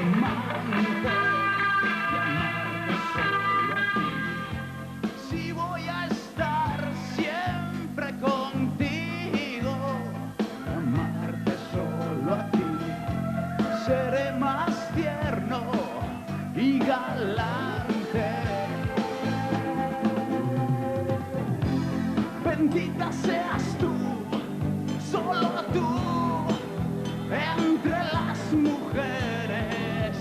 amante, de amarte solo a ti. Si voy a estar siempre contigo, de amarte solo a ti, seré más tierno y galante. Bendita seas tú, solo tú, entre las mujeres.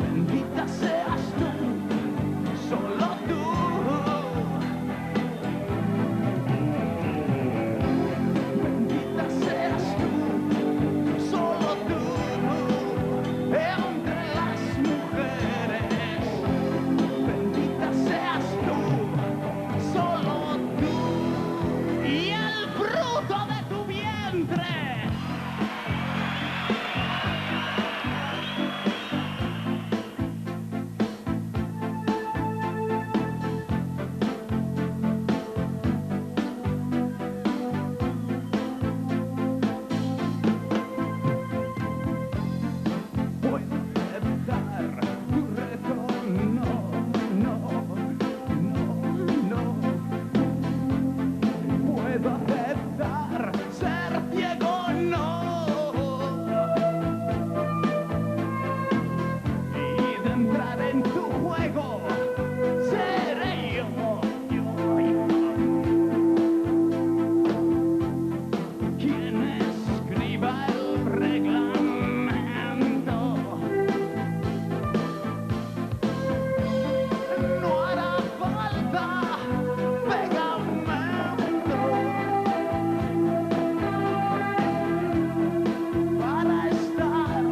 Bendita seas tú, solo tú. Bendita seas tú, solo tú, entre las mujeres. Bendita seas tú, solo tú. Y el fruto de tu vientre. Puedo aceptar tu reto, no, no, no, no. Puedo aceptar ser ciego, no. Y de entrar en tu juego, seré yo. Quien escriba el reglamento. No hará falta pegamento para estar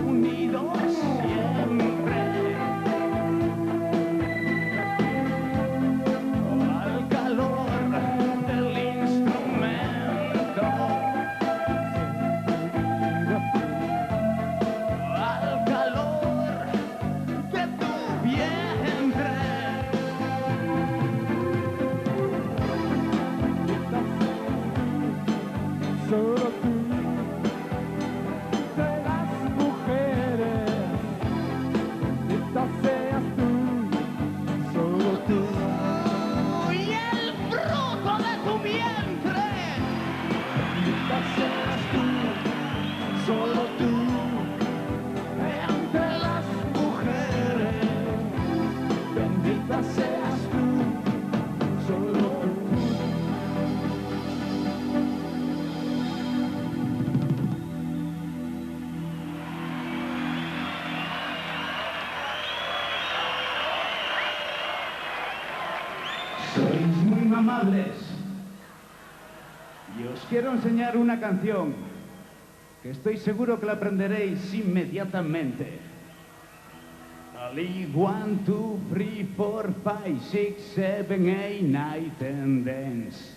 unidos siempre. Al calor del instrumento, al calor de tu vientre. Solo tú, de las mujeres, bendita seas tú, solo tú. Y el fruto de tu vientre. Bendita seas tú, Solo tú, entre las mujeres. Bendita seas tú, solo tú. Sois muy amables. Y os quiero enseñar una canción que estoy seguro que la aprenderéis inmediatamente. Ali 1, 2, 3, 4, 5, 6, 7, 8, 9, 10 dance.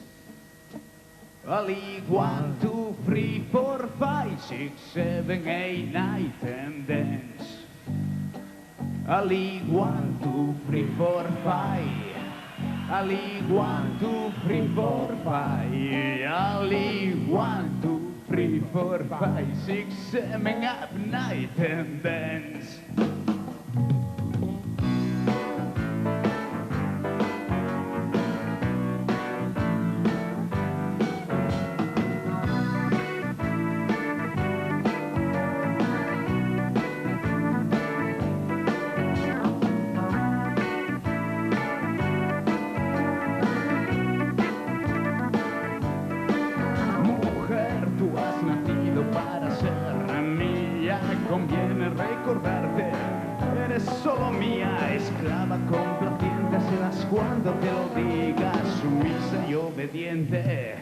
Ali 1, 2, 3, 4, 5, 6, 7, 8, 9, 10 dance. Ali 1, 2, 3, 4, 5. Ali 1, 2, 3, 4, 5. Ali 1, 2, 3, 4, 5, 6, 7, 8, 9, 10 dance. Mujer, tú has nacido para ser mía. Conviene recordarte, eres solo mía. Esclava complaciente, serás cuando te lo diga. Sumisa y obediente.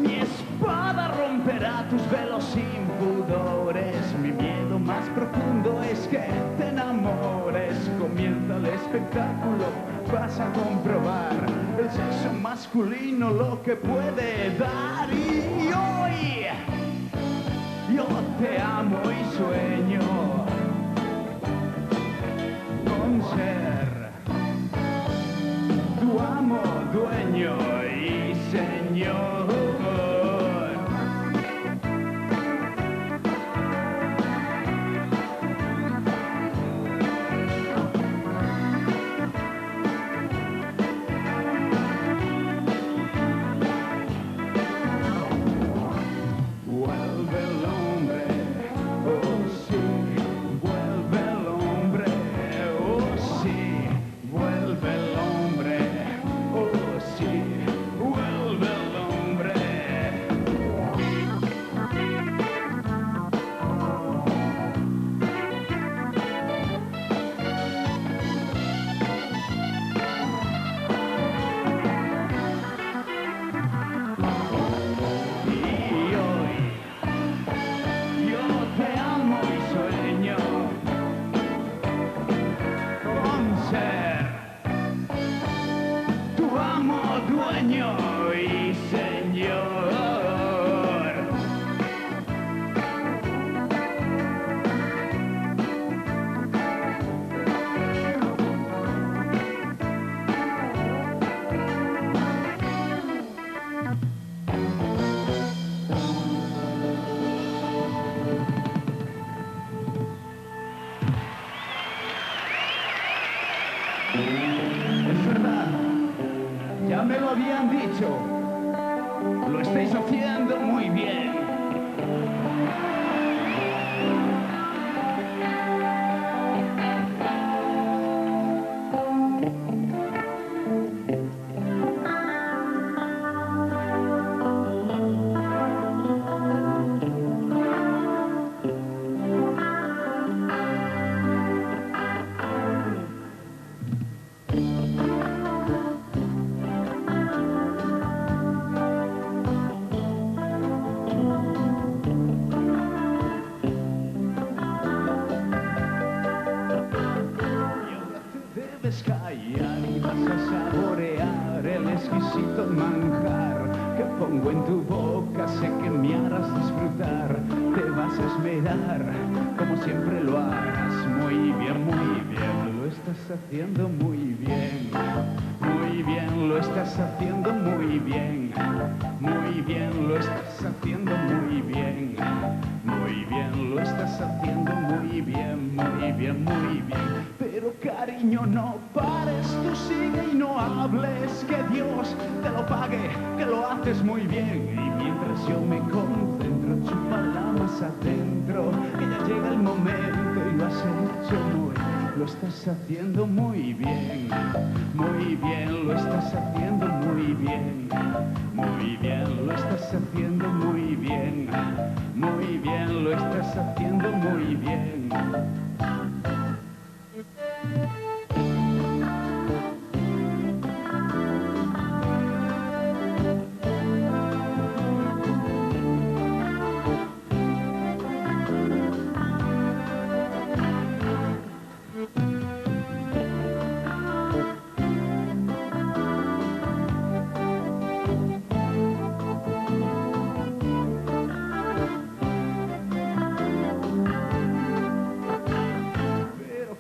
Mi espada romperá tus velos impudores. Mi miedo más profundo es que te enamores. Comienza el espectáculo, vas a comprobar el sexo masculino lo que puede dar. Y hoy yo te amo y sueño con ser tu amo, dueño y señor. Es verdad, ya me lo habían dicho. Lo estáis haciendo muy bien. Callar y vas a saborear el exquisito manjar que pongo en tu boca, sé que me harás disfrutar, te vas a esmerar como siempre lo harás, muy bien, lo estás haciendo muy bien, lo estás haciendo muy bien, lo estás haciendo muy bien, lo estás haciendo muy bien, pero cariño no pares, tú sigue y no hables, que Dios te lo pague, que lo haces muy bien, y mientras yo me concentro, chúpala más adentro, que ya llega el momento y lo has hecho lo estás haciendo muy bien, lo estás haciendo muy bien, lo estás haciendo muy bien, lo estás haciendo muy bien.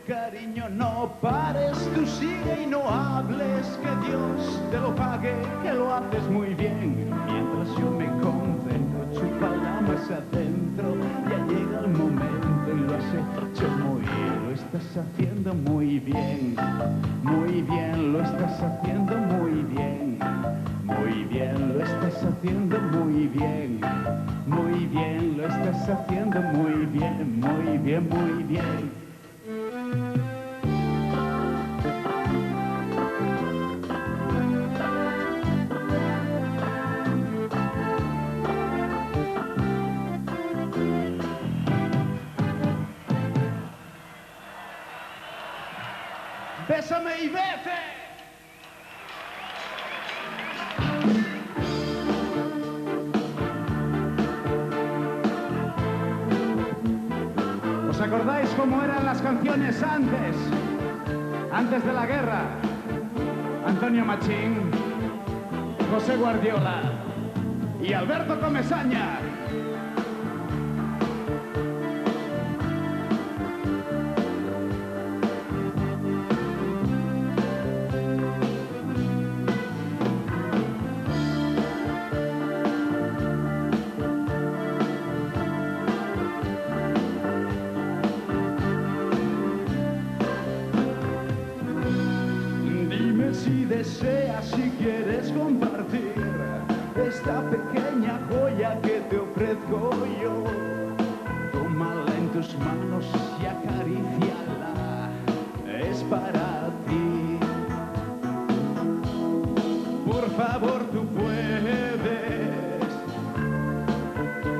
Cariño, no pares, tú sigue y no hables, que Dios te lo pague, que lo haces muy bien. Mientras yo me concentro, chúpala más adentro, ya llega el momento y lo has hecho muy bien, lo estás haciendo muy bien, lo estás haciendo muy bien, lo estás haciendo muy bien, lo estás haciendo muy bien, muy bien. Bésame y vete. ¿Os acordáis cómo eran las canciones antes de la guerra? Antonio Machín, José Guardiola y Alberto Comesaña. Si deseas, si quieres compartir esta pequeña joya que te ofrezco yo, tómala en tus manos y acaríciala, es para ti. Por favor, tú puedes,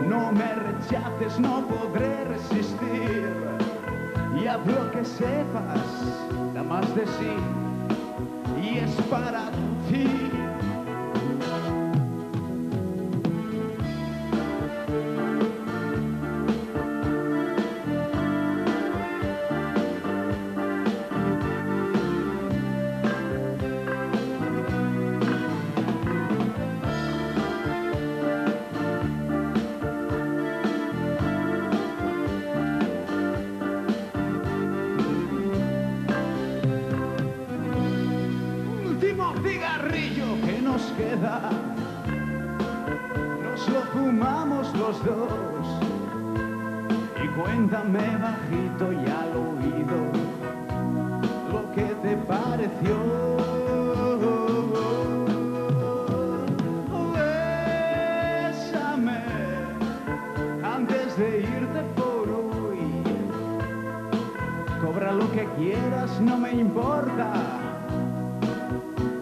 no me rechaces, no podré resistir, y haz lo que sepas, da más de sí. Y es para ti. Cigarrillo que nos queda, nos lo fumamos los dos, y cuéntame bajito y al oído lo que te pasa. pareció. Bésame antes de irte por hoy. Cobra lo que quieras, no me importa.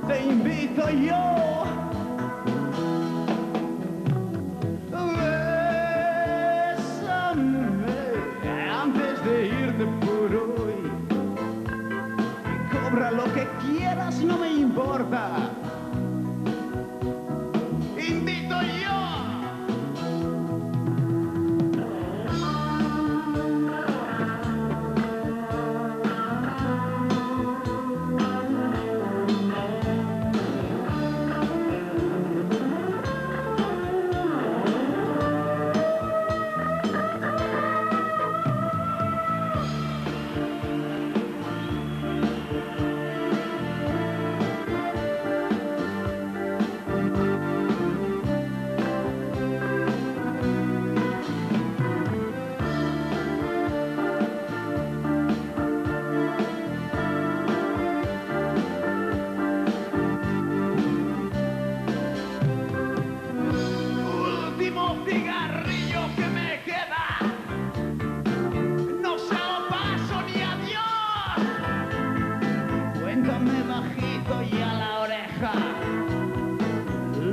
Te invito yo. Lo que quieras, no me importa. Invito yo.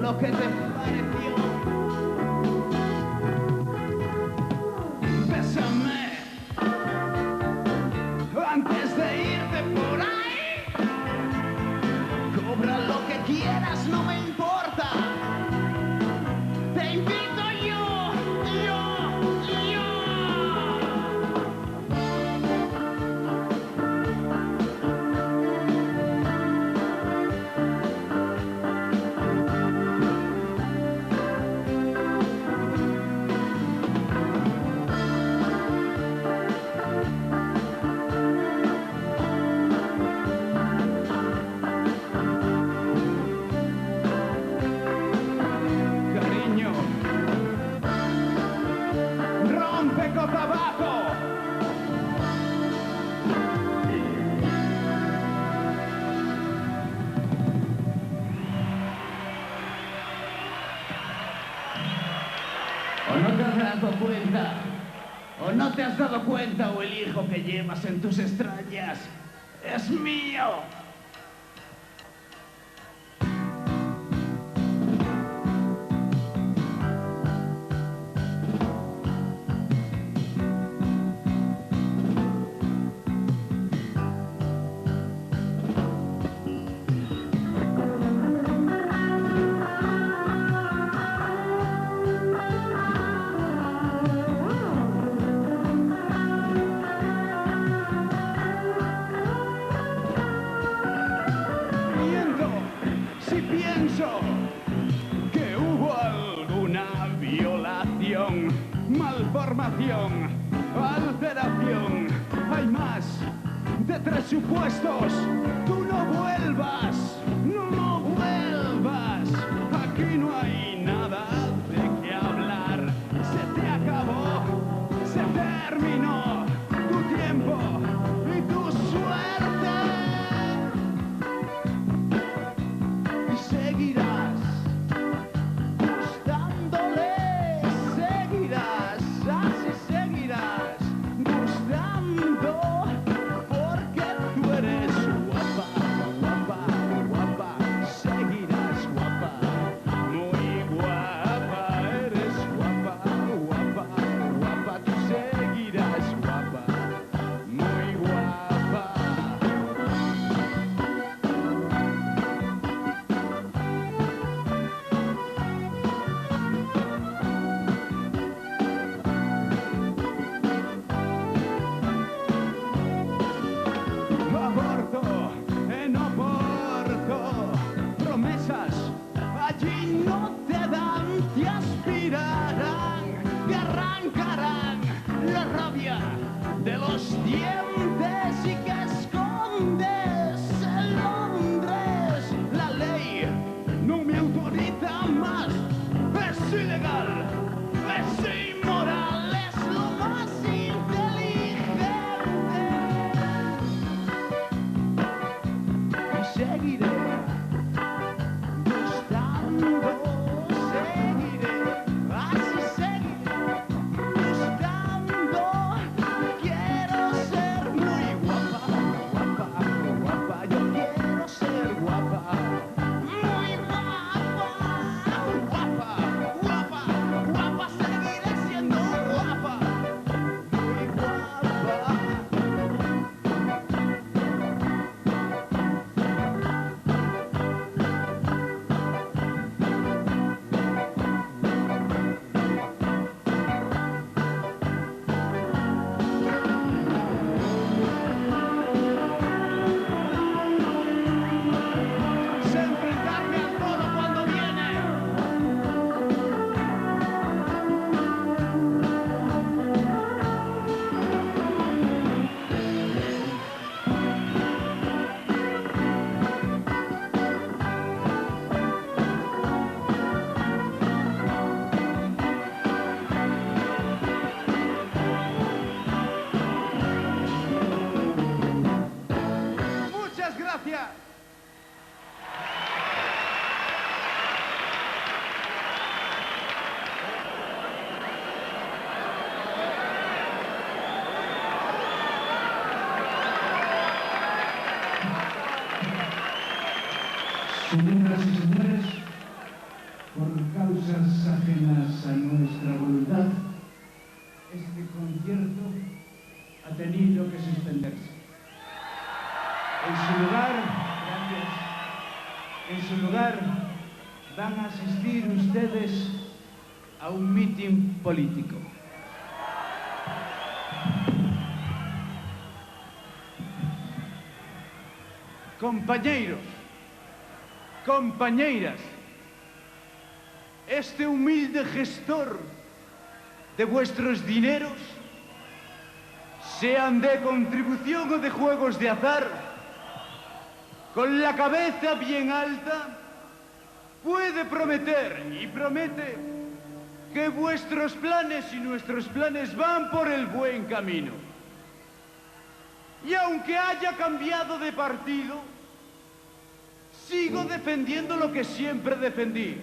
Lo que te pareció. Bésame antes de irte por ahí. Cobra lo que quieras, no me importa. Te invito yo, yo. Tabaco. ¿O no te has dado cuenta? ¿O no te has dado cuenta? ¿O el hijo que llevas en tus extrañas es mío? Que hubo alguna violación, malformación, alteración. Hay más de 3 supuestos. Tú no vuelvas, no vuelvas. Aquí no hay nada de qué hablar. Se te acabó, se terminó tu tiempo y tu suerte. Seguirás gustándole, seguirás, así seguirás gustando, porque tú eres guapa, guapa, guapa, seguirás guapa, muy guapa, eres guapa, guapa, guapa, tú seguirás guapa, muy guapa. Allí no te dan, te aspirarán, te arrancarán la rabia de los dientes y que escondes en Londres. La ley no me autoriza más, es ilegal, es inmoral, es lo más inteligente. Señoras y señores, por causas ajenas a nuestra voluntad, este concierto ha tenido que suspenderse. En su lugar, gracias, en su lugar van a asistir ustedes a un mitin político. Compañeros, compañeiras, este humilde gestor de vuestros dineros, sean de contribución o de juegos de azar, con la cabeza bien alta, puede prometer y promete que vuestros planes y nuestros planes van por el buen camino. Y aunque haya cambiado de partido, sigo defendiendo lo que siempre defendí.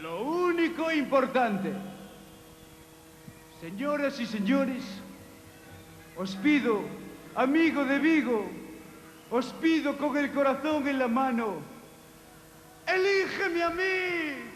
Lo único importante. Señoras y señores, os pido, amigo de Vigo, os pido con el corazón en la mano, ¡elígeme a mí!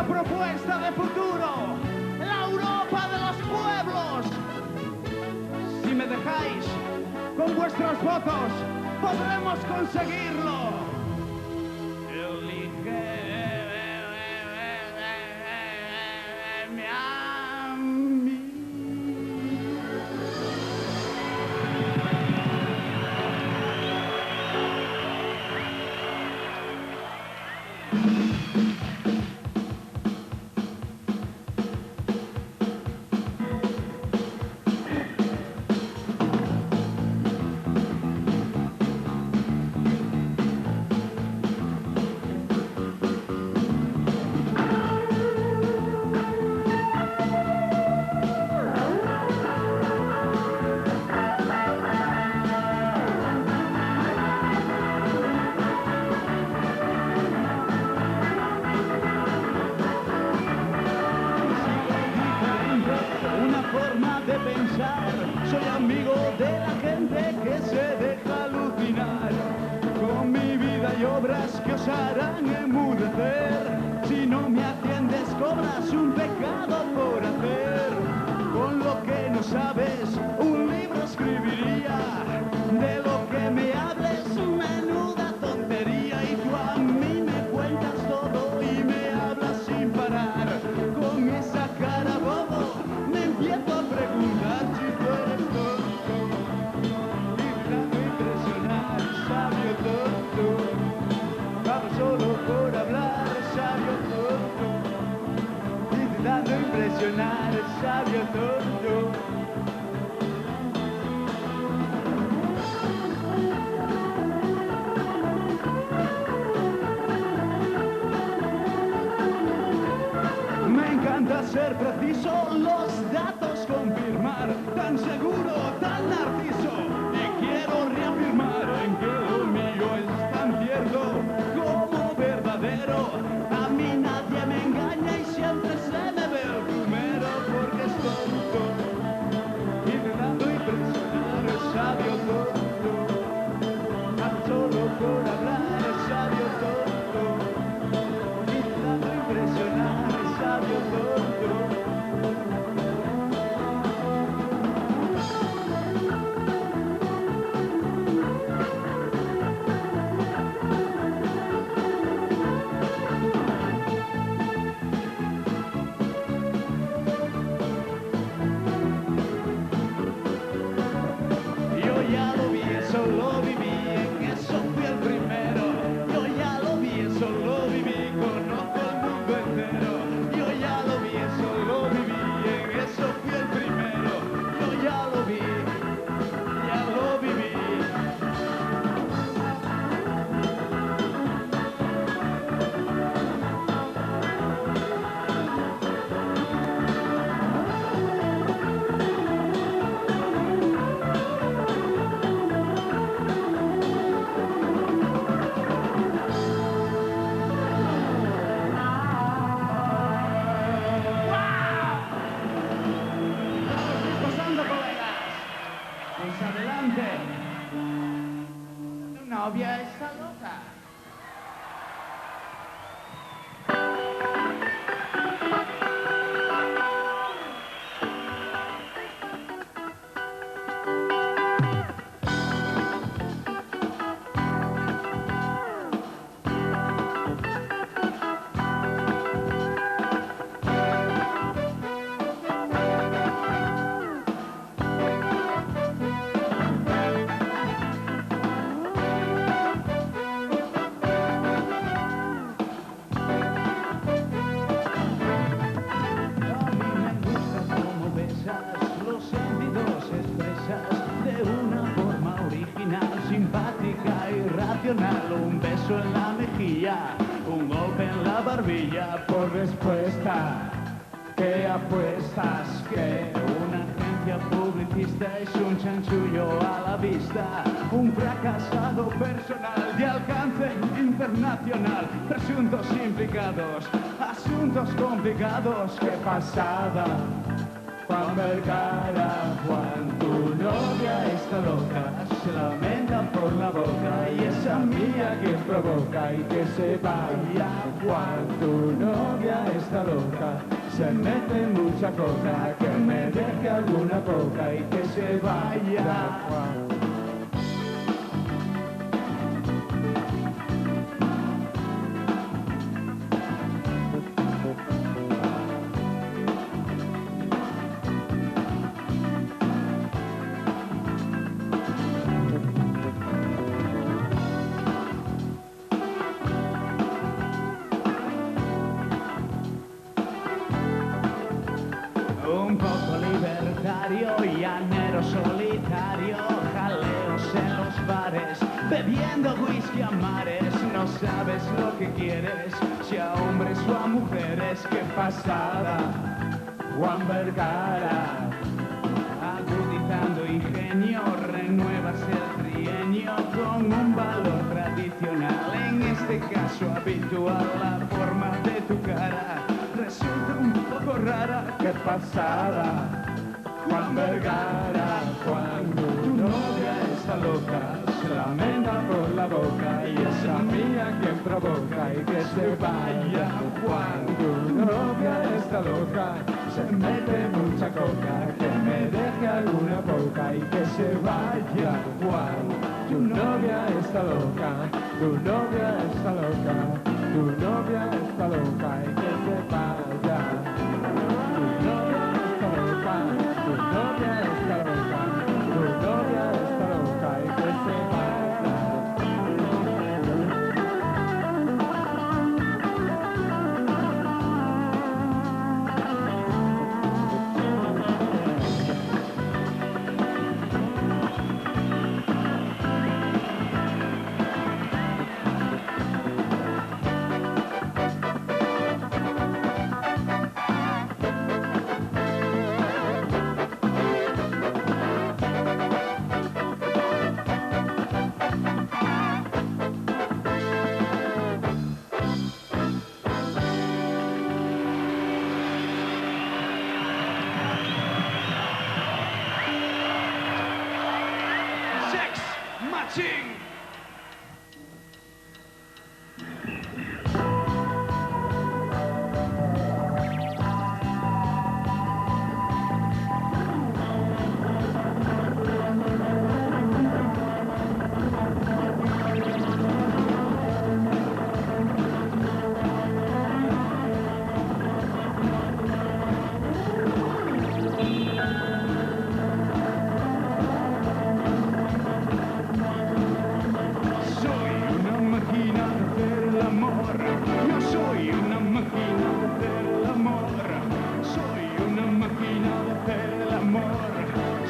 Propuesta de futuro, la Europa de los pueblos. Si me dejáis, con vuestros votos podremos conseguirlo. Soy amigo de la gente que se deja alucinar con mi vida y obras que os harán enmudecer. Si no me atiendes, cobras un pecado por hacer. Con lo que no sabes, un libro escribiría. De lo que me hables, menuda tontería. vuelto a preguntar si tú eres tonto, intentando impresionar, sabio tonto, hablo solo por hablar, sabio tonto, intentando impresionar, sabio tonto. Me encanta ser preciso, los datos confirmar, tan seguro, tan narciso, y quiero reafirmar en que lo mío es tan cierto como verdadero. A mí nadie me engaña y siempre se me ve el primero porque es tonto, intentando impresionar, es sabio tonto, tan solo por hablar, es sabio tonto, intentando impresionar, es sabio tonto. Yo ya lo vi, eso lo viví, en eso fui el primero. Yo ya lo vi, eso lo viví, conozco el mundo entero. Yo ya lo vi, eso lo viví, en eso fui el primero. Yo ya lo vi, ya lo viví. Pasando, colegas. Pues adelante. Tu novia está loca. A mí me gusta cómo besas, los sentidos expresas de una forma original, simpática y racional. Un beso en la mejilla, un golpe en la barbilla. Por respuesta, ¿qué apuestas? Que una agencia publicista es un chanchullo a la vista, un fracasado personal de alcance internacional. Presuntos implicados, asuntos complicados. ¡Qué pasada! Juan Vergara, Juan, tu novia está loca, se lamenta por la boca y esa mía quien provoca y que se vaya. Juan, tu novia está loca, se mete mucha coca, que me deje alguna coca y que se vaya. Juan. Un poco libertario, llanero solitario, jaleos en los bares, bebiendo whisky a mares. No sabes lo que quieres, si a hombres o a mujeres. ¡Qué pasada! Juan Vergara, agudizando ingenio, renuevas el trienio con un valor tradicional, en este caso habitual. La forma de tu cara resulta un poco rara. ¡Qué pasada! Juan Vergara, cuando tu novia está loca, se lamenta por la boca y es la mía quien provoca y que se vaya. Cuando tu novia está loca, se mete mucha coca, que me deje alguna boca y que se vaya. Cuando tu novia está loca, tu novia está loca, tu novia está loca y que se vaya. Tu novia está loca. Cachín.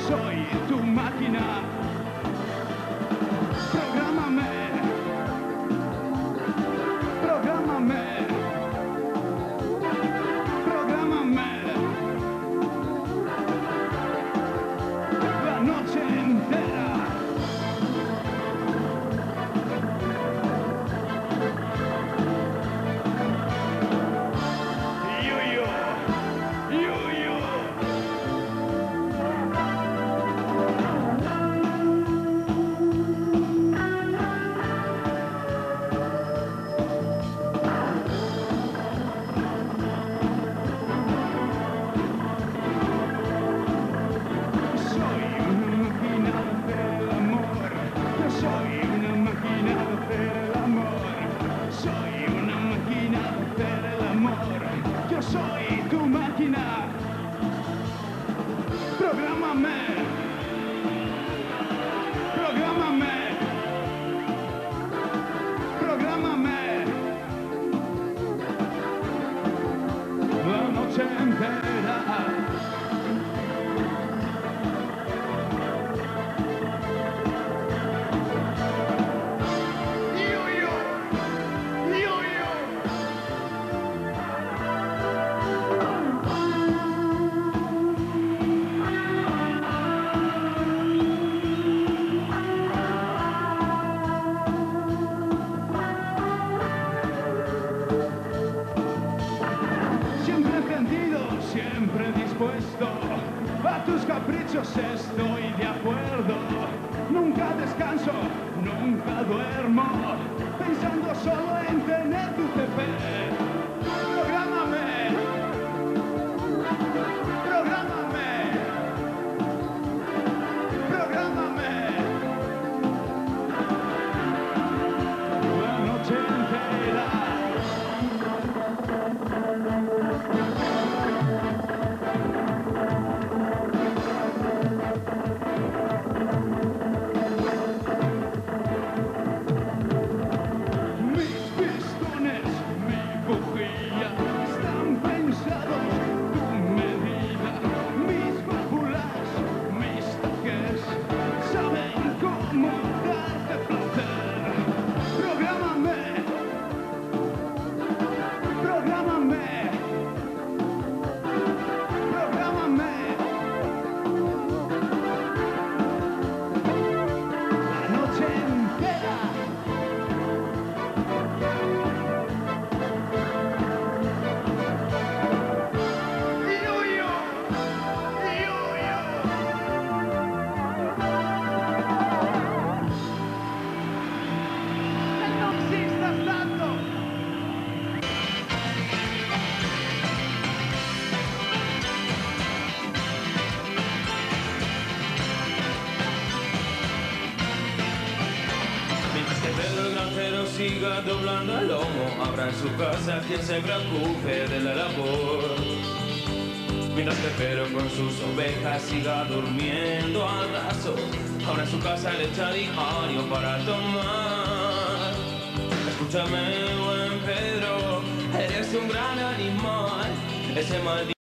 Soy tu máquina. Prográmame. Prográmame. Prográmame. La noche entera. Soy tu máquina. Prográmame. Prográmame. Prográmame. La noche entera. Siempre dispuesto a tus caprichos, estoy de acuerdo. Nunca descanso, nunca duermo, pensando solo en tener tu CP. Prográmame. Prográmame. Prográmame. La noche entera. Siga doblando el lomo, habrá en su casa quien se preocupe de la labor. Mientras que Pedro con sus ovejas siga durmiendo al raso, habrá en su casa leche diario para tomar. Escúchame, buen Pedro, eres un gran animal, ese maldito